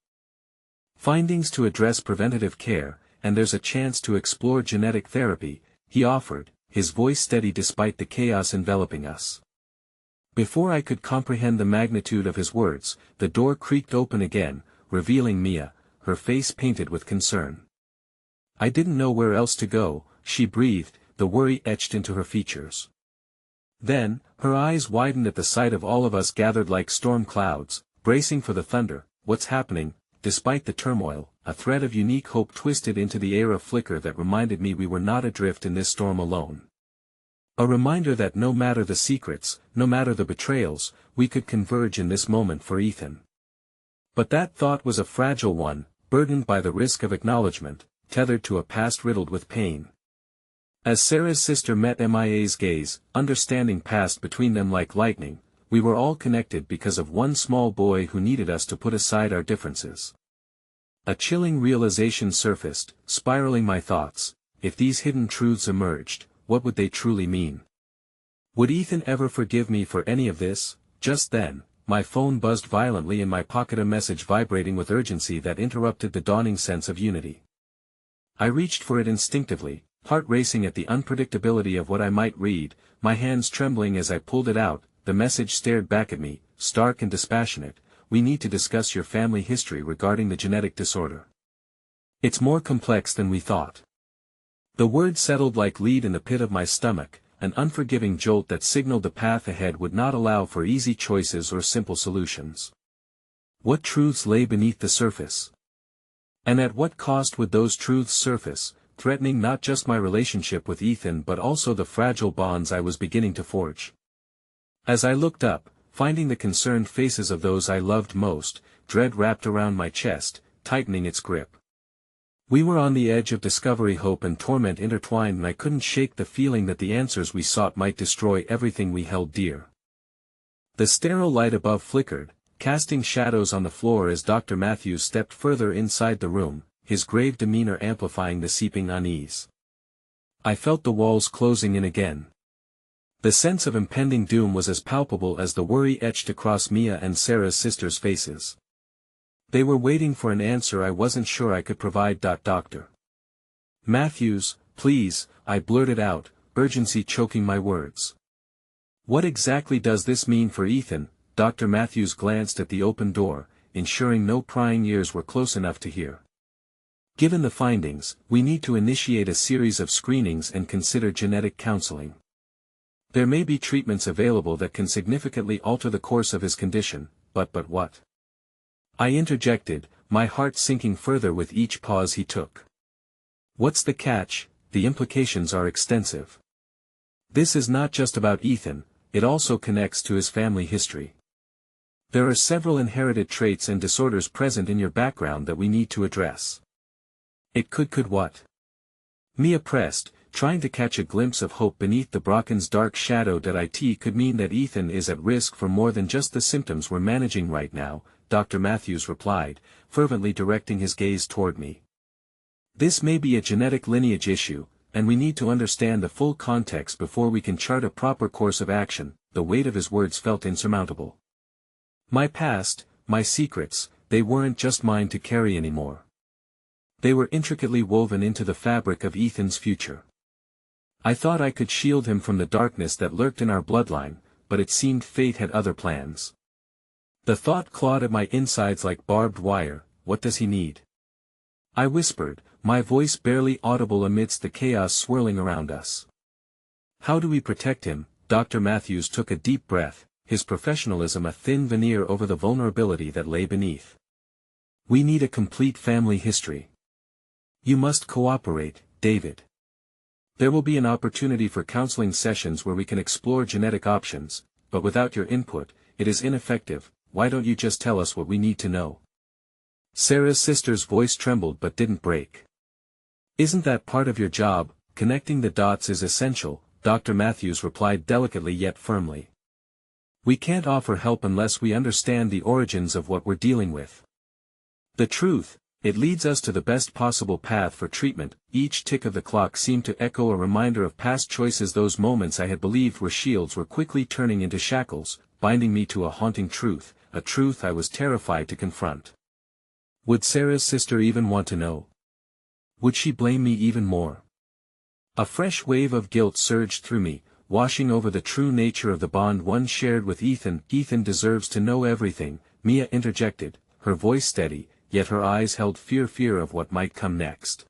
findings to address preventative care, and there's a chance to explore genetic therapy," he offered, his voice steady despite the chaos enveloping us. Before I could comprehend the magnitude of his words, the door creaked open again, revealing Mia, her face painted with concern. "I didn't know where else to go," she breathed, the worry etched into her features. Then, her eyes widened at the sight of all of us gathered like storm clouds, bracing for the thunder. "What's happening?" Despite the turmoil, a thread of unique hope twisted into the air, a flicker that reminded me we were not adrift in this storm alone. A reminder that no matter the secrets, no matter the betrayals, we could converge in this moment for Ethan. But that thought was a fragile one, burdened by the risk of acknowledgement, tethered to a past riddled with pain. As Sarah's sister met Mia's gaze, understanding passed between them like lightning. We were all connected because of one small boy who needed us to put aside our differences. A chilling realization surfaced, spiraling my thoughts. If these hidden truths emerged, what would they truly mean? Would Ethan ever forgive me for any of this? Just then, my phone buzzed violently in my pocket, a message vibrating with urgency that interrupted the dawning sense of unity. I reached for it instinctively, heart racing at the unpredictability of what I might read, my hands trembling as I pulled it out. The message stared back at me, stark and dispassionate. "We need to discuss your family history regarding the genetic disorder. It's more complex than we thought." The word settled like lead in the pit of my stomach, an unforgiving jolt that signaled the path ahead would not allow for easy choices or simple solutions. What truths lay beneath the surface? And at what cost would those truths surface, threatening not just my relationship with Ethan but also the fragile bonds I was beginning to forge? As I looked up, finding the concerned faces of those I loved most, dread wrapped around my chest, tightening its grip. We were on the edge of discovery, hope and torment intertwined, and I couldn't shake the feeling that the answers we sought might destroy everything we held dear. The sterile light above flickered, casting shadows on the floor as Dr. Matthews stepped further inside the room, his grave demeanor amplifying the seeping unease. I felt the walls closing in again. The sense of impending doom was as palpable as the worry etched across Mia and Sarah's sisters' faces. They were waiting for an answer I wasn't sure I could provide. Dr. Matthews, please, I blurted out, urgency choking my words. What exactly does this mean for Ethan? Dr. Matthews glanced at the open door, ensuring no prying ears were close enough to hear. Given the findings, we need to initiate a series of screenings and consider genetic counseling. There may be treatments available that can significantly alter the course of his condition, but what? I interjected, my heart sinking further with each pause he took. What's the catch? The implications are extensive. This is not just about Ethan, it also connects to his family history. There are several inherited traits and disorders present in your background that we need to address. It could what? Mia pressed, trying to catch a glimpse of hope beneath the Brocken's dark shadow. It could mean that Ethan is at risk for more than just the symptoms we're managing right now, Dr. Matthews replied, fervently directing his gaze toward me. This may be a genetic lineage issue, and we need to understand the full context before we can chart a proper course of action. The weight of his words felt insurmountable. My past, my secrets, they weren't just mine to carry anymore. They were intricately woven into the fabric of Ethan's future. I thought I could shield him from the darkness that lurked in our bloodline, but it seemed fate had other plans. The thought clawed at my insides like barbed wire. What does he need? I whispered, my voice barely audible amidst the chaos swirling around us. How do we protect him? Dr. Matthews took a deep breath, his professionalism a thin veneer over the vulnerability that lay beneath. We need a complete family history. You must cooperate, David. There will be an opportunity for counseling sessions where we can explore genetic options, but without your input, it is ineffective. Why don't you just tell us what we need to know? Sarah's sister's voice trembled but didn't break. Isn't that part of your job? Connecting the dots is essential, Dr. Matthews replied delicately yet firmly. We can't offer help unless we understand the origins of what we're dealing with. The truth, it leads us to the best possible path for treatment. Each tick of the clock seemed to echo a reminder of past choices. Those moments I had believed were shields were quickly turning into shackles, binding me to a haunting truth, a truth I was terrified to confront. Would Sarah's sister even want to know? Would she blame me even more? A fresh wave of guilt surged through me, washing over the true nature of the bond one shared with Ethan. Ethan deserves to know everything, Mia interjected, her voice steady, yet her eyes held fear of what might come next.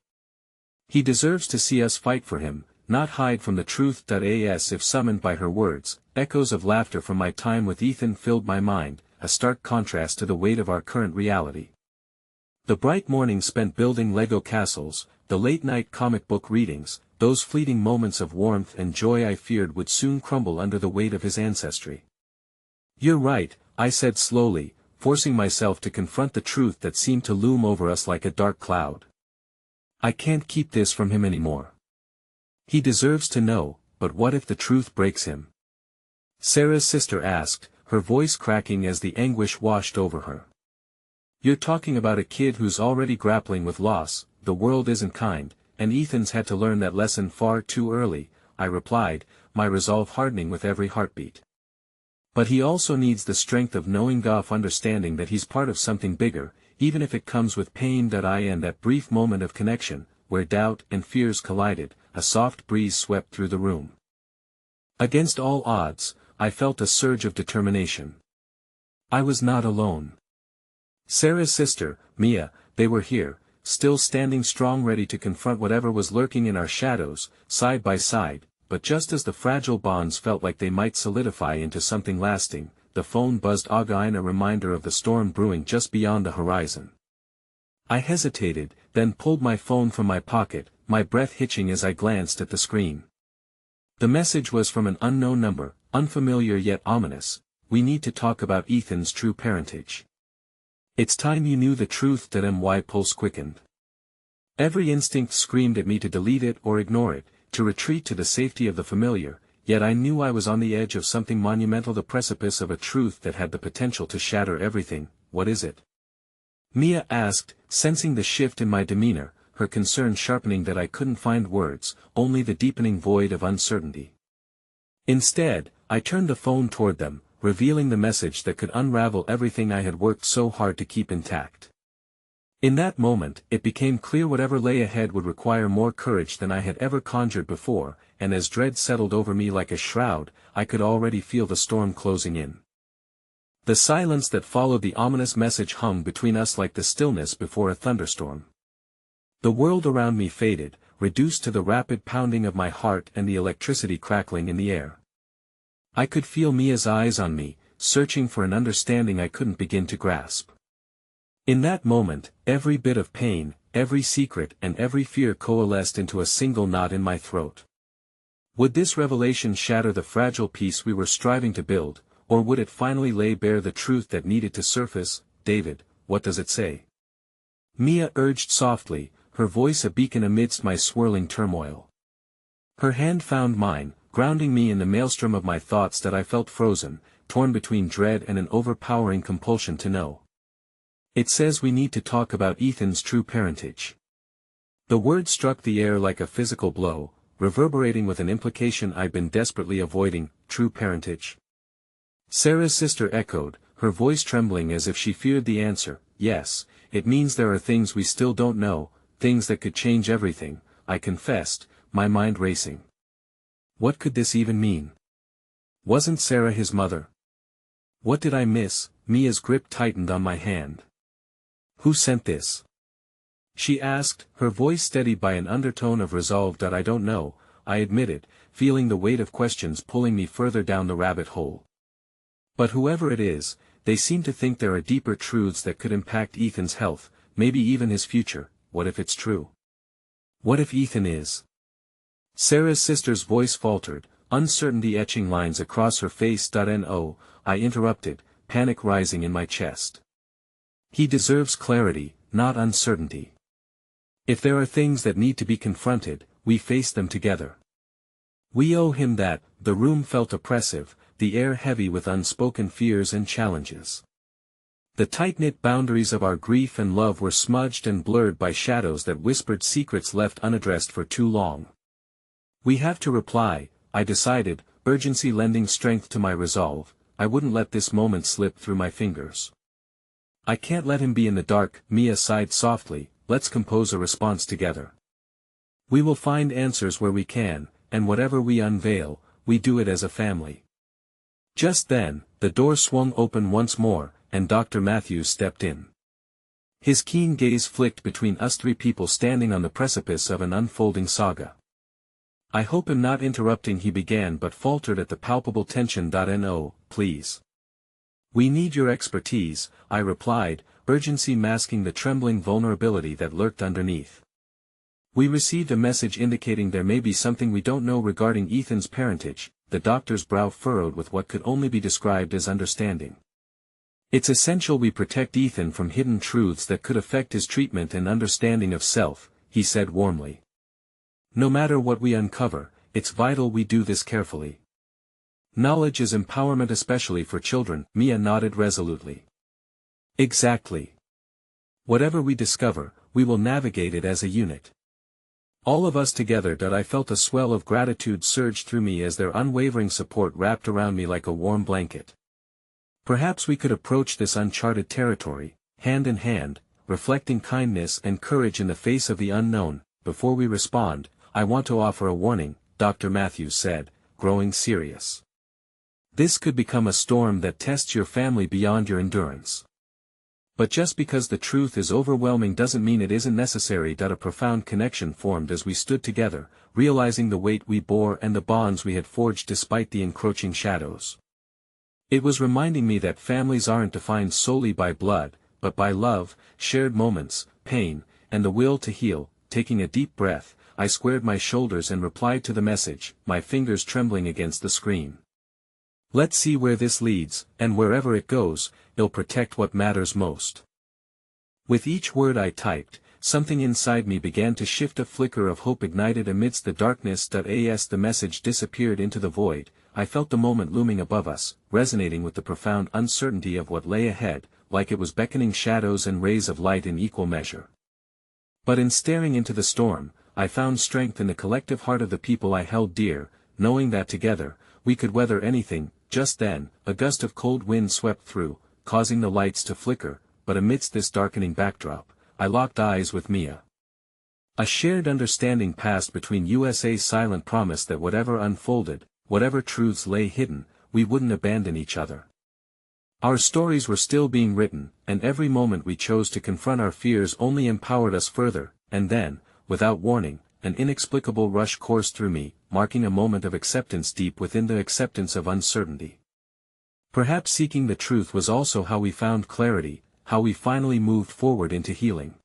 He deserves to see us fight for him, not hide from the truth. As if summoned by her words, echoes of laughter from my time with Ethan filled my mind, a stark contrast to the weight of our current reality. The bright mornings spent building Lego castles, the late-night comic book readings, those fleeting moments of warmth and joy I feared would soon crumble under the weight of his ancestry. You're right, I said slowly, forcing myself to confront the truth that seemed to loom over us like a dark cloud. I can't keep this from him anymore. He deserves to know, but what if the truth breaks him? Sarah's sister asked, her voice cracking as the anguish washed over her. You're talking about a kid who's already grappling with loss. The world isn't kind, and Ethan's had to learn that lesson far too early, I replied, my resolve hardening with every heartbeat. But he also needs the strength of knowing understanding that he's part of something bigger, even if it comes with pain. In that brief moment of connection, where doubt and fears collided, a soft breeze swept through the room. Against all odds, I felt a surge of determination. I was not alone. Sarah's sister, Mia, they were here, still standing strong, ready to confront whatever was lurking in our shadows, side by side. But just as the fragile bonds felt like they might solidify into something lasting, the phone buzzed again, a reminder of the storm brewing just beyond the horizon. I hesitated, then pulled my phone from my pocket, my breath hitching as I glanced at the screen. The message was from an unknown number, unfamiliar yet ominous. we need to talk about Ethan's true parentage. It's time you knew the truth. My pulse quickened. Every instinct screamed at me to delete it or ignore it, to retreat to the safety of the familiar, yet I knew I was on the edge of something monumental, the precipice of a truth that had the potential to shatter everything. What is it? Mia asked, sensing the shift in my demeanor, her concern sharpening that I couldn't find words, only the deepening void of uncertainty. Instead, I turned the phone toward them, revealing the message that could unravel everything I had worked so hard to keep intact. In that moment, it became clear whatever lay ahead would require more courage than I had ever conjured before, and as dread settled over me like a shroud, I could already feel the storm closing in. The silence that followed the ominous message hung between us like the stillness before a thunderstorm. The world around me faded, reduced to the rapid pounding of my heart and the electricity crackling in the air. I could feel Mia's eyes on me, searching for an understanding I couldn't begin to grasp. In that moment, every bit of pain, every secret and every fear coalesced into a single knot in my throat. Would this revelation shatter the fragile peace we were striving to build, or would it finally lay bare the truth that needed to surface? David, what does it say? Mia urged softly, her voice a beacon amidst my swirling turmoil. Her hand found mine, grounding me in the maelstrom of my thoughts that I felt frozen, torn between dread and an overpowering compulsion to know. It says we need to talk about Ethan's true parentage. The word struck the air like a physical blow, reverberating with an implication I'd been desperately avoiding. True parentage? Sarah's sister echoed, her voice trembling as if she feared the answer. Yes, it means there are things we still don't know, things that could change everything, I confessed, my mind racing. What could this even mean? Wasn't Sarah his mother? What did I miss? Mia's grip tightened on my hand. Who sent this? She asked, her voice steadied by an undertone of resolve. I don't know, I admitted, feeling the weight of questions pulling me further down the rabbit hole. But whoever it is, they seem to think there are deeper truths that could impact Ethan's health, maybe even his future. What if it's true? What if Ethan is? Sarah's sister's voice faltered, uncertainty etching lines across her face. No, I interrupted, panic rising in my chest. He deserves clarity, not uncertainty. If there are things that need to be confronted, we face them together. We owe him that. The room felt oppressive, the air heavy with unspoken fears and challenges. The tight-knit boundaries of our grief and love were smudged and blurred by shadows that whispered secrets left unaddressed for too long. We have to reply, I decided, urgency lending strength to my resolve. I wouldn't let this moment slip through my fingers. I can't let him be in the dark. Mia sighed softly. Let's compose a response together. We will find answers where we can, and whatever we unveil, we do it as a family. Just then, the door swung open once more, and Dr. Matthews stepped in. His keen gaze flicked between us three people standing on the precipice of an unfolding saga. I hope I'm not interrupting, he began, but faltered at the palpable tension. No, please. We need your expertise, I replied, urgency masking the trembling vulnerability that lurked underneath. We received a message indicating there may be something we don't know regarding Ethan's parentage. The doctor's brow furrowed with what could only be described as understanding. It's essential we protect Ethan from hidden truths that could affect his treatment and understanding of self, he said warmly. No matter what we uncover, it's vital we do this carefully. Knowledge is empowerment, especially for children. Mia nodded resolutely. Exactly. Whatever we discover, we will navigate it as a unit. All of us together. I felt a swell of gratitude surge through me as their unwavering support wrapped around me like a warm blanket. Perhaps we could approach this uncharted territory, hand in hand, reflecting kindness and courage in the face of the unknown. Before we respond, I want to offer a warning, Dr. Matthews said, growing serious. This could become a storm that tests your family beyond your endurance. But just because the truth is overwhelming doesn't mean it isn't necessary. A profound connection formed as we stood together, realizing the weight we bore and the bonds we had forged despite the encroaching shadows. It was reminding me that families aren't defined solely by blood, but by love, shared moments, pain, and the will to heal. Taking a deep breath, I squared my shoulders and replied to the message, my fingers trembling against the screen. Let's see where this leads, and wherever it goes, it'll protect what matters most. With each word I typed, something inside me began to shift. A flicker of hope ignited amidst the darkness. As the message disappeared into the void, I felt the moment looming above us, resonating with the profound uncertainty of what lay ahead, like it was beckoning shadows and rays of light in equal measure. But in staring into the storm, I found strength in the collective heart of the people I held dear, knowing that together, we could weather anything. Just then, a gust of cold wind swept through, causing the lights to flicker, but amidst this darkening backdrop, I locked eyes with Mia. A shared understanding passed between USA's silent promise that whatever unfolded, whatever truths lay hidden, we wouldn't abandon each other. Our stories were still being written, and every moment we chose to confront our fears only empowered us further. And then, without warning, an inexplicable rush coursed through me, marking a moment of acceptance deep within the acceptance of uncertainty. Perhaps seeking the truth was also how we found clarity, how we finally moved forward into healing.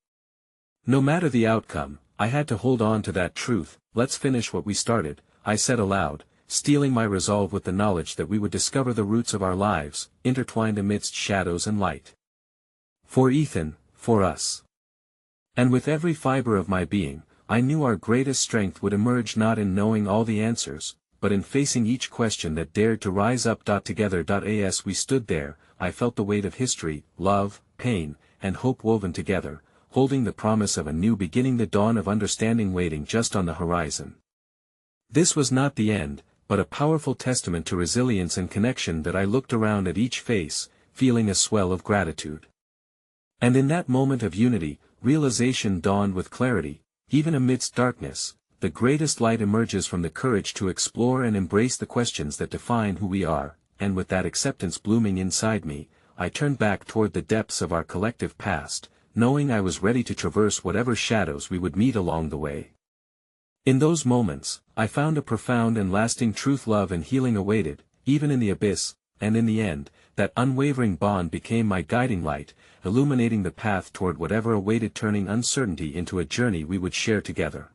No matter the outcome, I had to hold on to that truth. Let's finish what we started, I said aloud, steeling my resolve with the knowledge that we would discover the roots of our lives, intertwined amidst shadows and light. For Ethan, for us. And with every fiber of my being, I knew our greatest strength would emerge not in knowing all the answers, but in facing each question that dared to rise up. Together. As we stood there, I felt the weight of history, love, pain, and hope woven together, holding the promise of a new beginning, the dawn of understanding waiting just on the horizon. This was not the end, but a powerful testament to resilience and connection. That I looked around at each face, feeling a swell of gratitude. And in that moment of unity, realization dawned with clarity. Even amidst darkness, the greatest light emerges from the courage to explore and embrace the questions that define who we are. And with that acceptance blooming inside me, I turned back toward the depths of our collective past, knowing I was ready to traverse whatever shadows we would meet along the way. In those moments, I found a profound and lasting truth. Love and healing awaited, even in the abyss, and in the end, that unwavering bond became my guiding light, illuminating the path toward whatever awaited, turning uncertainty into a journey we would share together.